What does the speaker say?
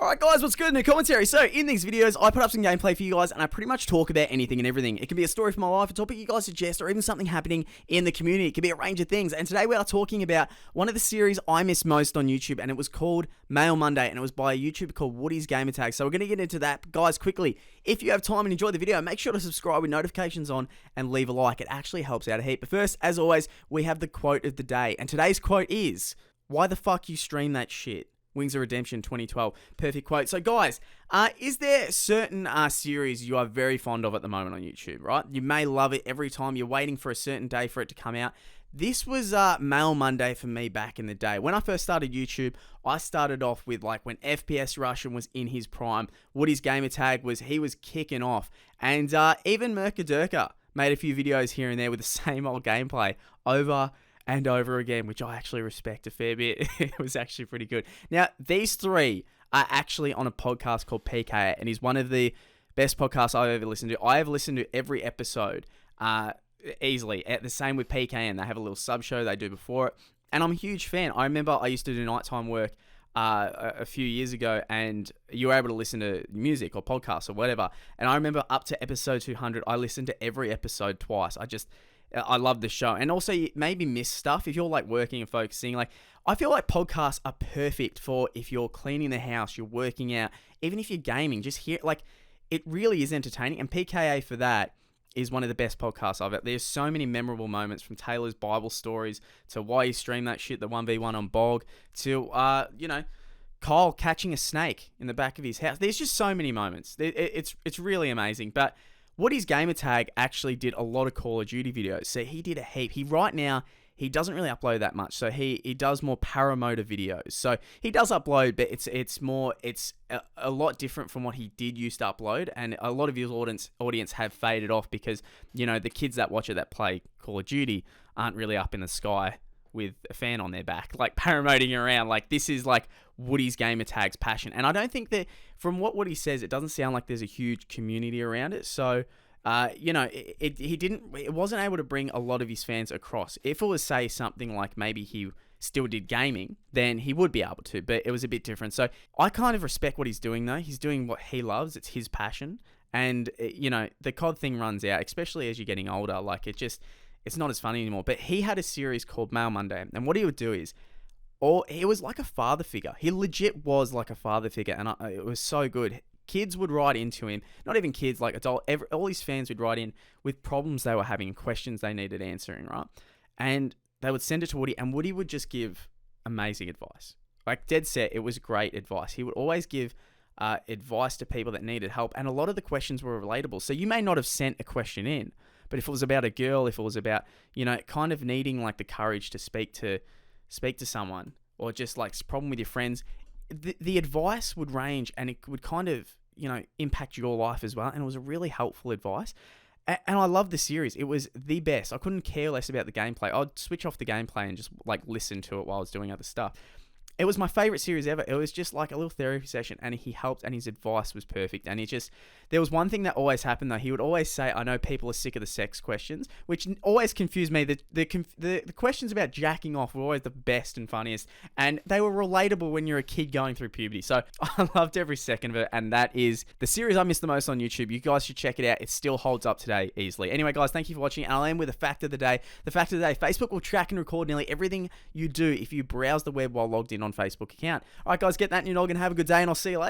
Alright guys, what's good? New commentary. So, in these videos, I put up some gameplay for you guys, and I pretty much talk about anything and everything. It can be a story from my life, a topic you guys suggest, or even something happening in the community. It can be a range of things. And today we are talking about one of the series I miss most on YouTube, and it was called Mail Monday, and it was by a YouTuber called Woodysgamertag. So we're going to get into that. Guys, quickly, if you have time and enjoy the video, make sure to subscribe with notifications on and leave a like. It actually helps out a heap. But first, as always, we have the quote of the day. And today's quote is, "Why the fuck you stream that shit? Wings of Redemption 2012. Perfect quote. So guys, is there certain series you are very fond of at the moment on YouTube, right? You may love it every time. You're waiting for a certain day for it to come out. This was Mail Monday for me back in the day. When I first started YouTube, I started off with like when FPS Russian was in his prime. Woodysgamertag was kicking off. And even Mercadurka made a few videos here and there with the same old gameplay over and over again, which I actually respect a fair bit. It was actually pretty good. Now, these three are actually on a podcast called PK, and he's one of the best podcasts I've ever listened to. I have listened to every episode easily. The same with PK, and they have a little sub show they do before it, and I'm a huge fan. I remember I used to do nighttime work a few years ago, and you were able to listen to music or podcasts or whatever, and I remember up to episode 200, I listened to every episode twice. I love the show. And also, you maybe miss stuff if you're like working and focusing. Like, I feel like podcasts are perfect for if you're cleaning the house, you're working out, even if you're gaming, just hear, like, it really is entertaining. And PKA for that is one of the best podcasts I've ever. There's so many memorable moments, from Taylor's Bible stories to why you stream that shit, the 1v1 on Bog, to, Kyle catching a snake in the back of his house. There's just so many moments. It's really amazing. But Woodysgamertag actually did a lot of Call of Duty videos. So he did a heap. Right now, he doesn't really upload that much. So he does more paramotor videos. So he does upload, but it's a lot different from what he did used to upload. And a lot of his audience have faded off because, the kids that watch it that play Call of Duty aren't really up in the sky with a fan on their back, like paramoting around. Like, this is like Woodysgamertag's passion. And I don't think that, from what Woody says, it doesn't sound like there's a huge community around it. So, it wasn't able to bring a lot of his fans across. If it was, say, something like maybe he still did gaming, then he would be able to, but it was a bit different. So I kind of respect what he's doing, though. He's doing what he loves. It's his passion. And, the COD thing runs out, especially as you're getting older. Like, it's not as funny anymore. But he had a series called Mail Monday, and what he would do is, he was like a father figure. He legit was like a father figure, and it was so good. Kids would write into him, not even kids, like all his fans would write in with problems they were having, questions they needed answering, right? And they would send it to Woody, and Woody would just give amazing advice. Like, dead set, it was great advice. He would always give advice to people that needed help, and a lot of the questions were relatable. So you may not have sent a question in, but if it was about a girl, if it was about, kind of needing like the courage to speak to someone, or just like a problem with your friends, the advice would range, and it would kind of, impact your life as well. And it was a really helpful advice. And I love the series. It was the best. I couldn't care less about the gameplay. I'd switch off the gameplay and just like listen to it while I was doing other stuff. It was my favorite series ever. It was just like a little therapy session, and he helped, and his advice was perfect. And there was one thing that always happened though. He would always say, "I know people are sick of the sex questions," which always confused me. The questions about jacking off were always the best and funniest, and they were relatable when you're a kid going through puberty. So I loved every second of it, and that is the series I miss the most on YouTube. You guys should check it out. It still holds up today easily. Anyway, guys, thank you for watching, and I'll end with a fact of the day. The fact of the day: Facebook will track and record nearly everything you do if you browse the web while logged in on Facebook account. Alright guys, get that in your noggin, have a good day, and I'll see you later.